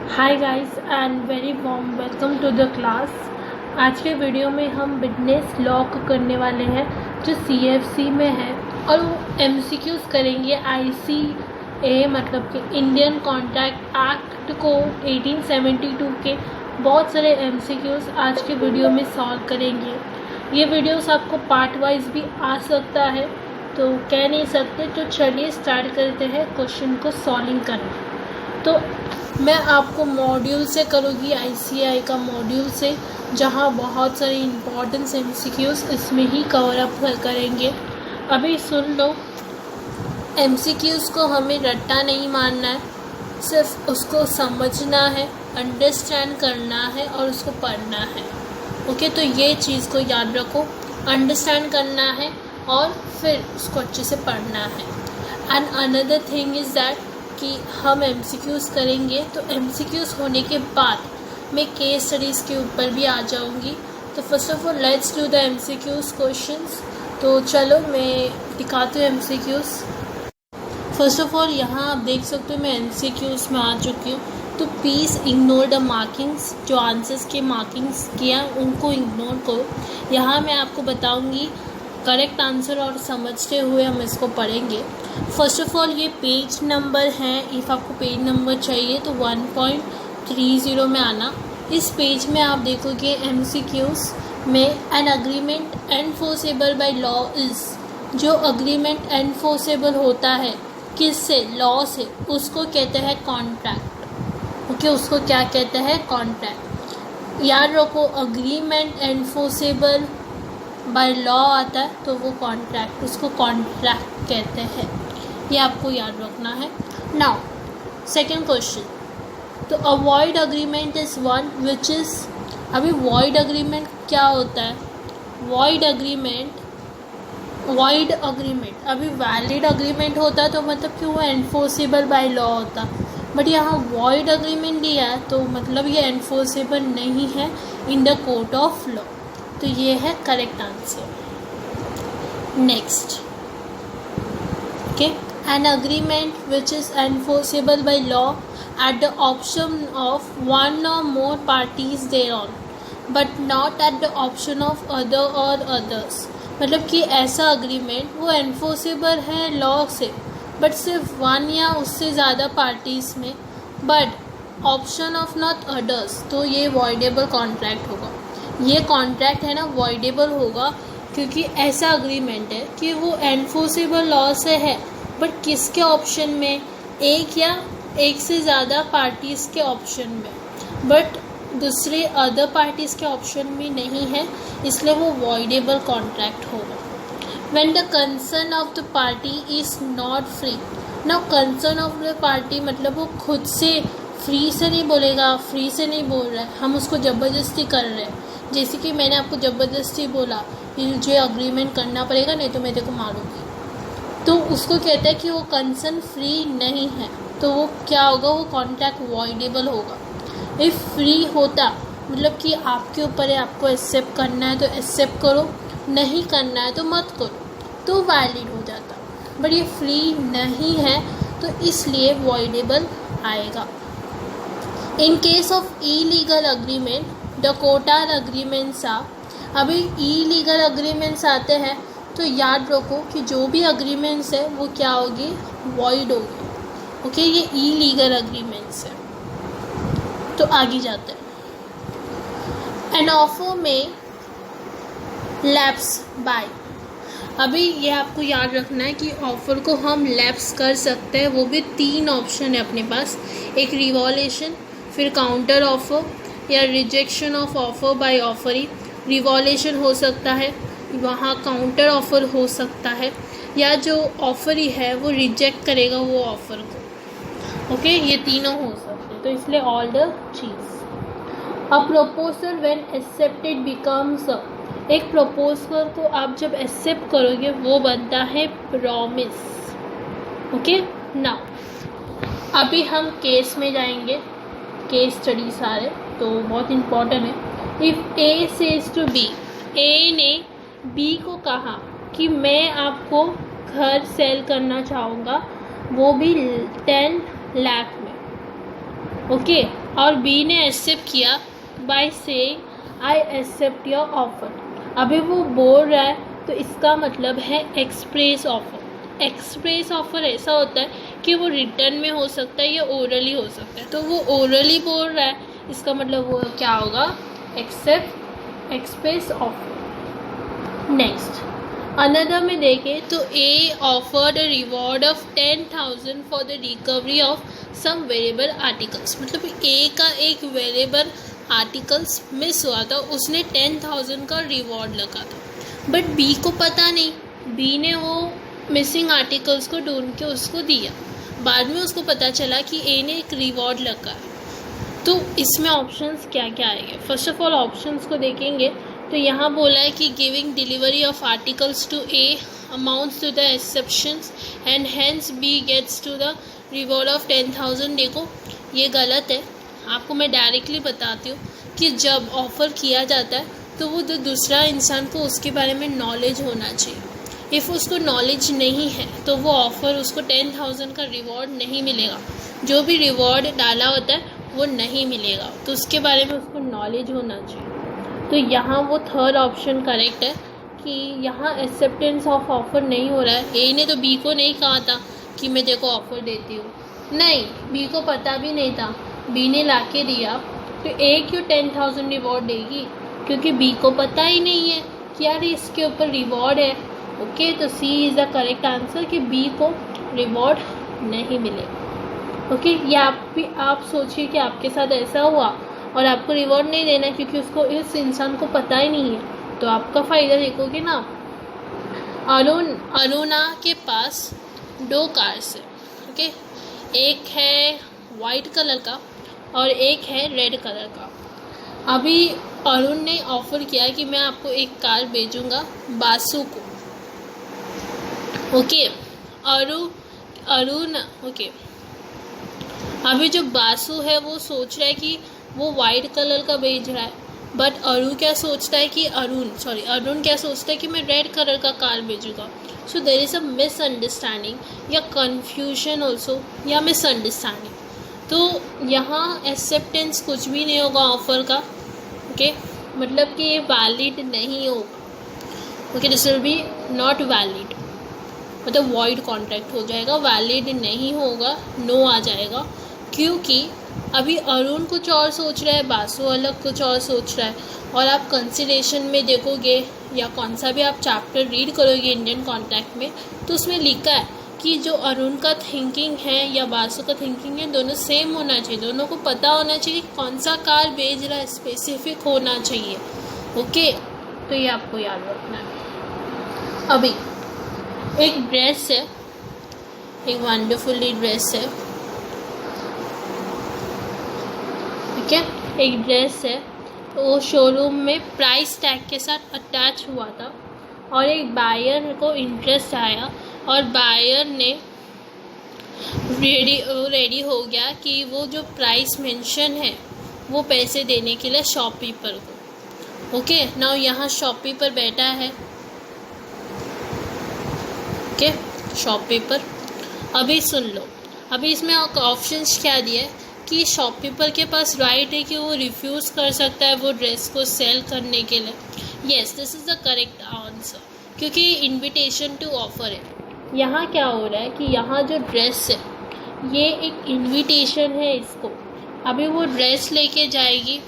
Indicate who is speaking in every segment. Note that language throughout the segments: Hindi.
Speaker 1: Hi guys and very warm welcome to the class. आज के वीडियो में हम बिजनेस लॉ को करने वाले हैं जो CFC में है और वो MCQs करेंगे ICA मतलब कि इंडियन कॉन्ट्रैक्ट एक्ट को 1872 के बहुत सारे MCQs आज के वीडियो में सॉल्व करेंगे। ये वीडियोस आपको पार्ट वाइज भी आ सकता है तो कह नहीं सकते, तो चलिए स्टार्ट करते हैं क्वेश्चन को सॉल्विंग करना। तो मैं आपको मॉड्यूल से करूँगी, ICAI का मॉड्यूल से, जहाँ बहुत सारे इम्पॉर्टेंट MCQs इसमें ही कवर अप करेंगे। अभी सुन लो, MCQs को हमें रट्टा नहीं मारना है, सिर्फ उसको समझना है, अंडरस्टैंड करना है और उसको पढ़ना है। ओके, तो ये चीज़ को याद रखो, अंडरस्टैंड करना है और फिर उसको अच्छे से पढ़ना है। And another thing is that कि हम MCQs करेंगे तो MCQs होने के बाद मैं केस स्टडीज़ के ऊपर भी आ जाऊंगी। तो first of all let's do the MCQs questions. तो चलो मैं दिखाती हूँ MCQs। फर्स्ट ऑफ ऑल यहाँ आप देख सकते हो मैं MCQs में आ चुकी हूँ। तो प्लीज़ इग्नोर द मार्किंग्स, जो आंसर्स के मार्किंग्स किया उनको इग्नोर करो। यहाँ मैं आपको बताऊँगी करेक्ट आंसर और समझते हुए हम इसको पढ़ेंगे। फर्स्ट ऑफ ऑल ये पेज नंबर है, इफ़ आपको पेज नंबर चाहिए तो 1.30 में आना। इस पेज में आप देखोगे MCQs में an agreement enforceable by law is, जो अग्रीमेंट एनफोर्सेबल होता है किससे, लॉ से, उसको कहते हैं कॉन्ट्रैक्ट। ओके, उसको क्या कहते हैं, कॉन्ट्रैक्ट। याद रखो, अग्रीमेंट एनफोर्सेबल बाय लॉ आता है तो वो कॉन्ट्रैक्ट, उसको कॉन्ट्रैक्ट कहते हैं, ये आपको याद रखना है। नाउ सेकेंड क्वेश्चन, तो avoid agreement is one which is, अभी वॉइड अग्रीमेंट क्या होता है, वॉइड अग्रीमेंट अभी वैलिड अग्रीमेंट होता है तो मतलब कि वो एनफोर्सेबल बाय लॉ होता, बट यहाँ वॉइड अग्रीमेंट दिया है तो मतलब ये एनफोर्सेबल नहीं है in the court of law. तो ये है correct answer. Next, okay, an agreement which is enforceable by law at the option of one or more parties there on but not at the option of other or others. मतलब कि ऐसा अग्रीमेंट वो एनफोर्सेबल है लॉ से बट सिर्फ वन या उससे ज़्यादा पार्टीज़ में, but option of not others, तो ये वॉइडेबल कॉन्ट्रैक्ट होगा। ये कॉन्ट्रैक्ट है ना वॉइडेबल होगा क्योंकि ऐसा अग्रीमेंट है कि वो एनफोर्सेबल लॉ से है बट किसके ऑप्शन में, एक या एक से ज़्यादा पार्टीज़ के ऑप्शन में, बट दूसरे अदर पार्टीज़ के ऑप्शन में नहीं है, इसलिए वो वॉइडेबल कॉन्ट्रैक्ट होगा। When the concern of the party is not free. Now concern of the party मतलब वो खुद से फ्री से नहीं बोलेगा, फ्री से नहीं बोल रहा है, हम उसको ज़बरदस्ती कर रहे हैं। जैसे कि मैंने आपको ज़बरदस्ती बोला मुझे अग्रीमेंट करना पड़ेगा नहीं तो मैं तेरे को मारूंगी, तो उसको कहते हैं कि वो कंसर्न फ्री नहीं है, तो वो क्या होगा, वो कॉन्ट्रैक्ट वॉइडेबल होगा। इफ़ फ्री होता मतलब कि आपके ऊपर है, आपको एक्सेप्ट करना है तो एक्सेप्ट करो, नहीं करना है तो मत करो, तो वैलिड हो जाता। बट ये फ्री नहीं है तो इसलिए वॉइडेबल आएगा। In case of illegal agreement the कोटार अग्रीमेंट्स आ, अभी इलीगल अग्रीमेंट्स आते हैं तो याद रखो कि जो भी अग्रीमेंट्स है वो क्या होगी, वॉइड होगी। ओके, ये इलीगल अग्रीमेंट्स है। तो आगे जाते हैं। एन ऑफर में लैप्स बाय, अभी ये आपको याद रखना है कि ऑफ़र को हम लैप्स कर सकते हैं, वो भी 3 ऑप्शन है अपने पास, एक रिवॉल्यूशन, फिर काउंटर ऑफर या rejection of offer by offeree. Revolution हो सकता है, वहाँ काउंटर ऑफर हो सकता है, या जो ऑफरी है वो रिजेक्ट करेगा वो ऑफ़र को। ओके, ये तीनों हो सकते हैं, तो इसलिए all the cheese. A proposal when accepted becomes, एक प्रपोजल को आप जब एक्सेप्ट करोगे वो बनता है प्रॉमिस। ओके, नाउ अभी हम केस में जाएंगे, केस स्टडी सारे तो बहुत इम्पॉर्टेंट है। If A says to B, A ने बी को कहा कि मैं आपको घर सेल करना चाहूँगा, वो भी 10 लाख में। ओके, और बी ने एक्सेप्ट किया by saying I accept your offer. अभी वो बोल रहा है तो इसका मतलब है एक्सप्रेस ऑफर। एक्सप्रेस ऑफर ऐसा होता है कि वो रिटर्न में हो सकता है या ओरली हो सकता है। तो वो ओरली बोल रहा है, इसका मतलब वो क्या होगा, accept express offer. Next another में देखें तो A offered a reward of 10,000 for the recovery of some variable articles. मतलब ए का एक वेरिएबल आर्टिकल्स मिस हुआ था, उसने 10,000 का रिवॉर्ड लगा था, बट बी को पता नहीं। बी ने वो मिसिंग आर्टिकल्स को ढूंढ के उसको दिया, बाद में उसको पता चला कि ए ने एक रिवॉर्ड लगा है। तो इसमें ऑप्शंस क्या क्या आएंगे, फर्स्ट ऑफ ऑल ऑप्शंस को देखेंगे तो यहाँ बोला है कि giving delivery of articles to a amounts to the exceptions and hence B gets to the reward of 10,000। देखो ये गलत है, आपको मैं डायरेक्टली बताती हूँ कि जब ऑफ़र किया जाता है तो वो जो दूसरा इंसान को उसके बारे में नॉलेज होना चाहिए। इफ़ उसको नॉलेज नहीं है तो वो ऑफ़र उसको 10,000 का रिवॉर्ड नहीं मिलेगा, जो भी रिवॉर्ड डाला होता है वो नहीं मिलेगा, तो उसके बारे में उसको नॉलेज होना चाहिए। तो यहाँ वो थर्ड ऑप्शन करेक्ट है कि यहाँ एक्सेप्टेंस ऑफ ऑफ़र नहीं हो रहा है। ए ने तो बी को नहीं कहा था कि मैं देखो ऑफ़र देती हूँ, नहीं, बी को पता भी नहीं था, बी ने ला के दिया, तो ए क्यों 10,000 रिवॉर्ड देगी, क्योंकि बी को पता ही नहीं है कि यार इसके ऊपर रिवॉर्ड है। ओके, तो सी इज़ द करेक्ट आंसर कि बी को रिवॉर्ड नहीं मिलेगा। ओके, या आप सोचिए कि आपके साथ ऐसा हुआ और आपको रिवॉर्ड नहीं देना क्योंकि उसको इस इंसान को पता ही नहीं है, तो आपका फ़ायदा देखोगे ना। अरुणा के पास 2 कार्स है। ओके, एक है वाइट कलर का और एक है रेड कलर का। अभी अरुण ने ऑफ़र किया कि मैं आपको एक कार भेजूंगा बासु को। ओके, अरुण ओके, अभी जो बासु है वो सोच रहा है कि वो वाइट कलर का भेज रहा है, बट अरुण क्या सोचता है कि अरुण क्या सोचता है कि मैं रेड कलर का कार भेजूंगा। So there is a misunderstanding या कन्फ्यूजन ऑल्सो या मिसअंडरस्टैंडिंग। तो यहाँ एक्सेप्टेंस कुछ भी नहीं होगा ऑफ़र का। ओके, मतलब कि ये वैलिड नहीं होगा। Okay, this will be not valid, मतलब वॉइड कॉन्ट्रैक्ट हो जाएगा, वैलिड नहीं होगा, नो आ जाएगा। क्योंकि अभी अरुण कुछ और सोच रहा है, बासु अलग कुछ और सोच रहा है, और आप कंसिडरेशन में देखोगे या कौन सा भी आप चैप्टर रीड करोगे इंडियन कॉन्ट्रैक्ट में, तो उसमें लिखा है कि जो अरुण का थिंकिंग है या बासु का थिंकिंग है, दोनों सेम होना चाहिए, दोनों को पता होना चाहिए कौन सा कार भेज रहा है, स्पेसिफिक होना चाहिए। ओके, तो ये आपको याद रखना है। अभी एक ड्रेस है, एक वंडरफुली ड्रेस है, ठीक है, एक ड्रेस है, वो शोरूम में प्राइस टैग के साथ अटैच हुआ था और एक बायर को इंटरेस्ट आया और बायर ने रेडी हो गया कि वो जो प्राइस मेंशन है वो पैसे देने के लिए शॉपकीपर को। ओके, नाउ यहाँ शॉपकीपर बैठा है। ओके, शॉपकीपर, अभी सुन लो, अभी इसमें ऑप्शंस क्या दिए है कि शॉपकीपर के पास राइट है कि वो रिफ्यूज़ कर सकता है वो ड्रेस को सेल करने के लिए। Yes, this is the correct answer, क्योंकि इनविटेशन टू ऑफर है। यहाँ क्या हो रहा है कि यहाँ जो ड्रेस है ये एक इनविटेशन है इसको। अभी वो ड्रेस लेके जाएगी,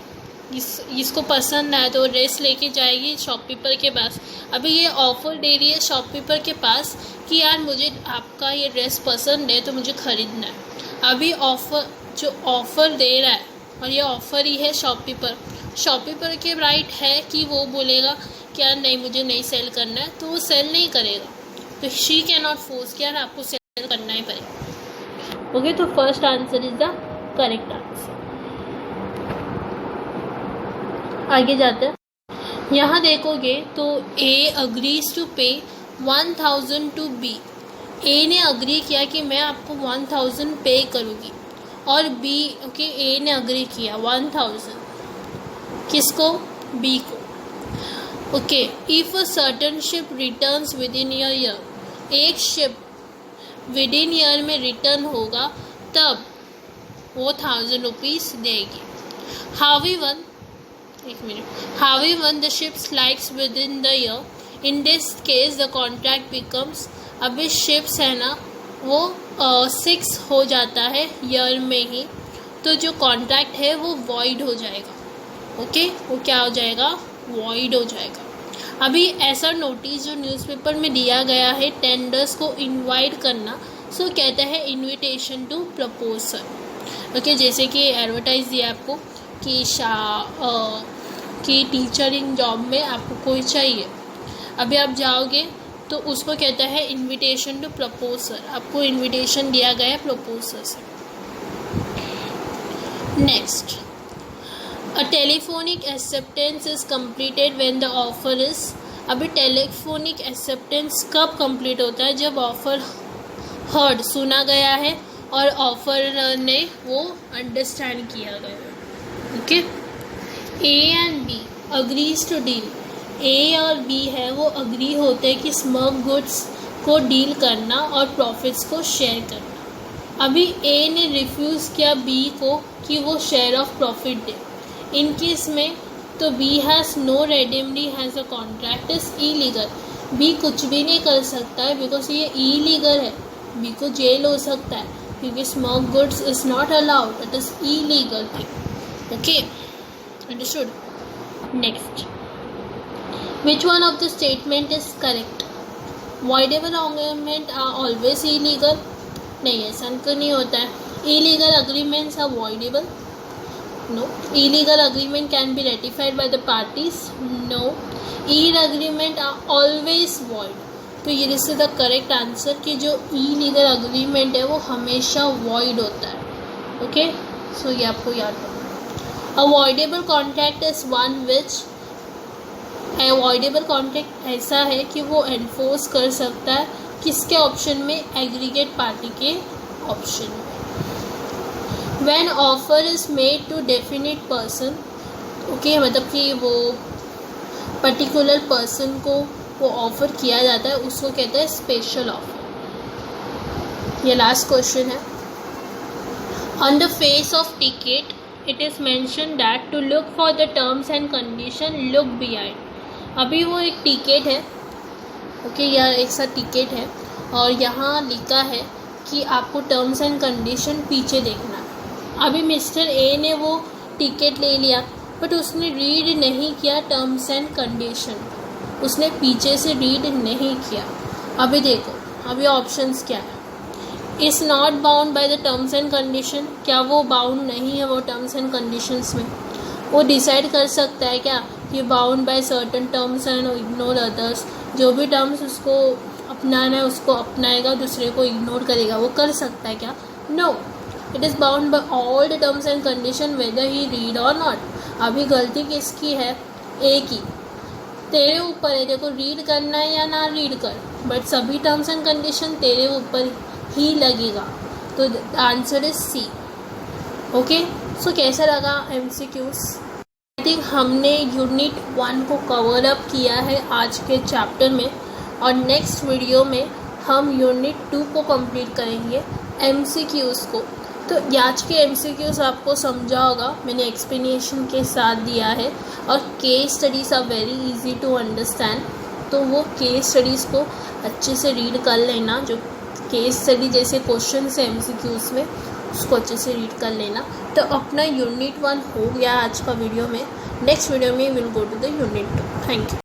Speaker 1: इसको पसंद आया तो वो ड्रेस लेके जाएगी शॉपकीपर के पास। अभी ये ऑफ़र दे रही है शॉपकीपर के पास कि यार मुझे आपका ये ड्रेस पसंद है तो मुझे ख़रीदना है। अभी जो ऑफ़र दे रहा है और ये ऑफ़र ही है शॉपकीपर के राइट है कि वो बोलेगा कि यार नहीं, मुझे नहीं सेल करना है, तो वो सेल नहीं करेगा। तो शी कैन नॉट फोर्स कि यार आपको सेल करना ही पड़ेगा। ओके, तो first answer is the correct answer. आगे जाते हैं, यहाँ देखोगे तो ए अग्रीज टू पे 1,000 टू बी। ए ने अग्री किया कि मैं आपको 1,000 पे करूँगी, और बी ओके ए ने अग्री किया 1,000 किसको, बी को। Okay, if a certain ship returns with in year, एक शिप विद इन ईयर में रिटर्न होगा तब वो 1000 रुपीज़ देगी। However, the ship slides within the year. In this case, the contract becomes, अभी शिप्स है ना वो 6 हो जाता है ईयर में ही, तो जो कॉन्ट्रैक्ट है वो वॉइड हो जाएगा। ओके, वो क्या हो जाएगा? वॉइड हो जाएगा। अभी ऐसा नोटिस जो न्यूज़पेपर में दिया गया है टेंडर्स को इनवाइट करना, सो कहता है इनविटेशन टू प्रपोजल। ओके, जैसे कि एडवर्टाइज दिया आपको कि टीचरिंग जॉब में आपको कोई चाहिए, अभी आप जाओगे तो उसको कहता है इनविटेशन टू प्रपोजल। आपको इनविटेशन दिया गया है प्रपोजल से। Next, a telephonic acceptance is completed when the offer is. अभी टेलीफोनिक एक्सेप्टेंस कब कंप्लीट होता है? जब ऑफर हर्ड सुना गया है और ऑफर ने वो अंडरस्टैंड किया गया है। Okay, A and B agrees to deal. A और बी है वो अग्री होते हैं कि स्मग गुड्स को डील करना और प्रॉफिट्स को शेयर करना। अभी ए ने रिफ्यूज़ किया बी को कि वो शेयर ऑफ प्रॉफिट दे। इन केस में तो B has no remedy has a contract is illegal. B कुछ भी नहीं कर सकता है बिकॉज ये इलीगल है। बी को जेल हो सकता है क्योंकि smoke goods is not allowed, it is illegal thing. Okay, understood. Next, which one of the statement is correct? Voidable agreement are always illegal? नहीं, ऐसा नहीं होता है। illegal agreements are voidable? No. Illegal agreement can be ratified by the parties? No. illegal agreement are always void? तो ये इज द करेक्ट आंसर कि जो illegal agreement है वो हमेशा void होता है। ओके, सो ये आपको याद रखना। A voidable contract is one which avoidable contract ऐसा है कि वो एनफोर्स कर सकता है किसके ऑप्शन में? एग्रीगेट पार्टी के ऑप्शन में। When offer is made to definite person, okay, मतलब कि वो पर्टिकुलर पर्सन को वो ऑफर किया जाता है, उसको कहते हैं स्पेशल ऑफर। ये लास्ट क्वेश्चन है। On the face of ticket it is mention that to look for the terms and condition look behind. अभी वो एक टिकट है, ओके, यह एक सा टिकट है और यहाँ लिखा है कि आपको टर्म्स एंड कंडीशन पीछे देखना है। अभी मिस्टर ए ने वो टिकट ले लिया बट उसने रीड नहीं किया टर्म्स एंड कंडीशन, उसने पीछे से रीड नहीं किया। अभी देखो, अभी ऑप्शंस क्या है? Is not bound by the terms and condition, क्या वो बाउंड नहीं है वो टर्म्स एंड कंडीशंस में? वो डिसाइड कर सकता है क्या कि bound by certain terms and ignore others? जो भी टर्म्स उसको अपनाना है उसको अपनाएगा, दूसरे को इग्नोर करेगा, वो कर सकता है क्या? No, it is bound by all the terms and condition whether he read और नॉट। अभी गलती किसकी है? ए की। तेरे ऊपर है, देखो रीड करना है या ना रीड कर, बट सभी टर्म्स एंड कंडीशन तेरे ऊपर ही लगेगा। तो आंसर इज सी। ओके, सो कैसा लगा MCQs? आई थिंक हमने यूनिट 1 को कवर अप किया है आज के चैप्टर में और नेक्स्ट वीडियो में हम यूनिट 2 को कंप्लीट करेंगे MCQs को। तो आज के MCQs आपको समझा होगा, मैंने एक्सप्लेनेशन के साथ दिया है और case studies are very easy to understand. तो वो केस स्टडीज़ को अच्छे से रीड कर लेना, जो केस स्टडी जैसे क्वेश्चन है MCQs में उसको अच्छे से रीड कर लेना। तो अपना यूनिट 1 हो गया आज का वीडियो में। नेक्स्ट वीडियो में will go to the unit 2। Thank you.